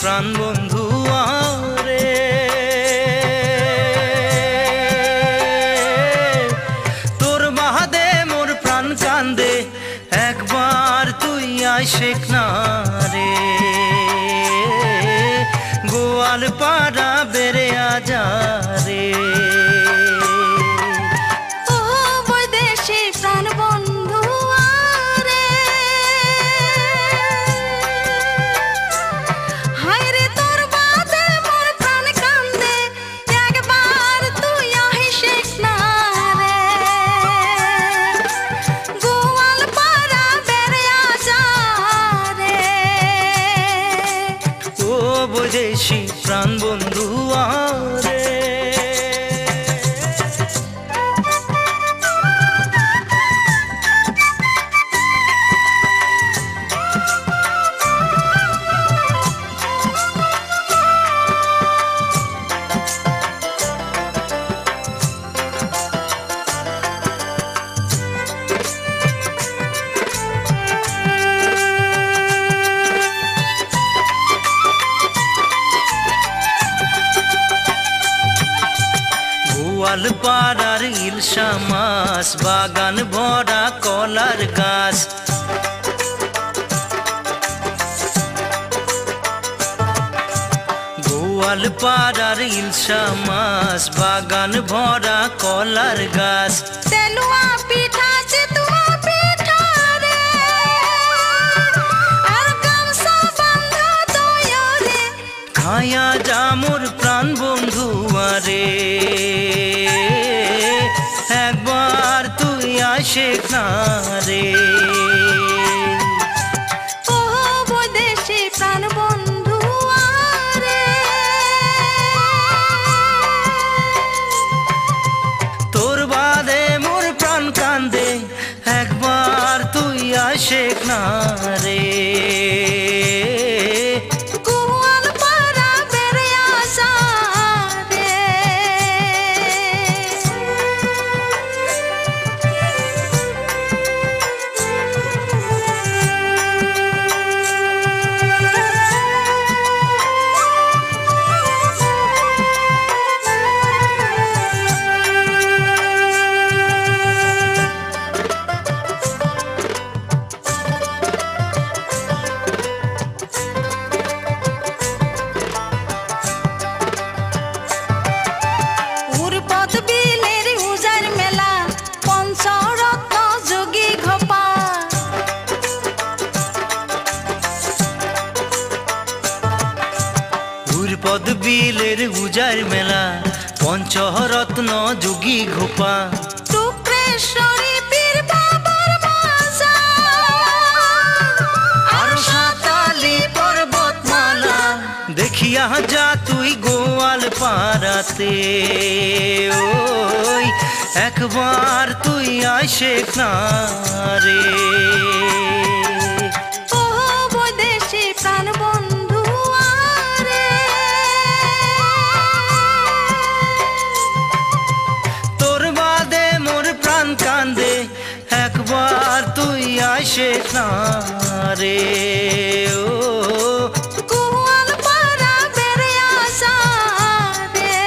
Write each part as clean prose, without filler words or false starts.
প্রাণ বন্ধু আরে তোর বাহাদে মোর প্রাণ কান্দে একবার তুই আইসেক না রে গোয়াল পাড়া বেড়ে আজা রে বৈদেশি প্রাণ বন্ধু আরে গোয়ালপাড়ার ইলশা মাছ বাগান ভরা কলার গাছ গোয়ালপাড়ার ইলশা মাছ বাগান ভরা কলার গাছ তেলুয়া পিঠা চিতুয়া পিঠা রে আর গামছা বাঁধা দয়ারে খায়া যা মোর প্রাণ বন্ধু আরে একবার তুই আইসেক না রে ও বৈদেশি প্রাণ বন্ধু আরে তোর বাদে মোর প্রাণ কান্দে একবার তুই আইসেক না রে পদ বিলের উজার মেলা পঞ্চরত্ন যোগী ঘোপা টুকরেশ্বরী পীর বাবার মাজার আর সাতালি পর্বতমালা দেখিয়া যা তুই গোয়াল পাড়াতে ওই একবার তুই আইসেক না রে ও বৈদেশি প্রাণ বন্ধু আরে তোর বাদে মোর প্রাণ কান্দে একবার তুই আইসেক না রে ও গোয়ালপাড়া বেড়ে আসা রে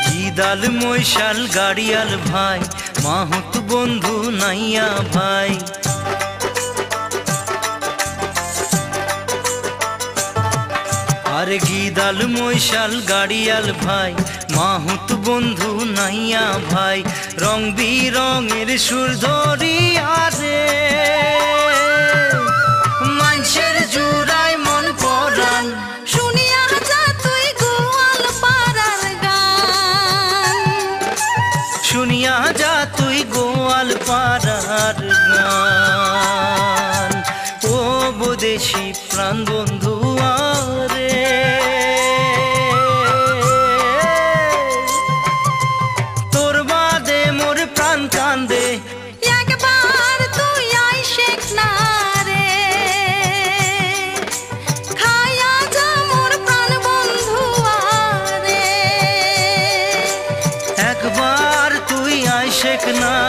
গিদাল মৈশাল গাড়িয়াল ভাই মাহুত বন্ধু নাইয়া ভাই আরে গিদাল মৈশাল গাড়িয়াল ভাই মাহুত বন্ধু নাইয়া ভাই রং বিরঙের সুর ধরিয়া রে মানুষের জুড়াই মন পরাণ শুনিয়া যা তুই গোয়ালপাড়ার গান শুনিয়া যা তুই গোয়ালপাড়ার গান ও বৈদেশি প্রাণ বন্ধু আরে টেকনা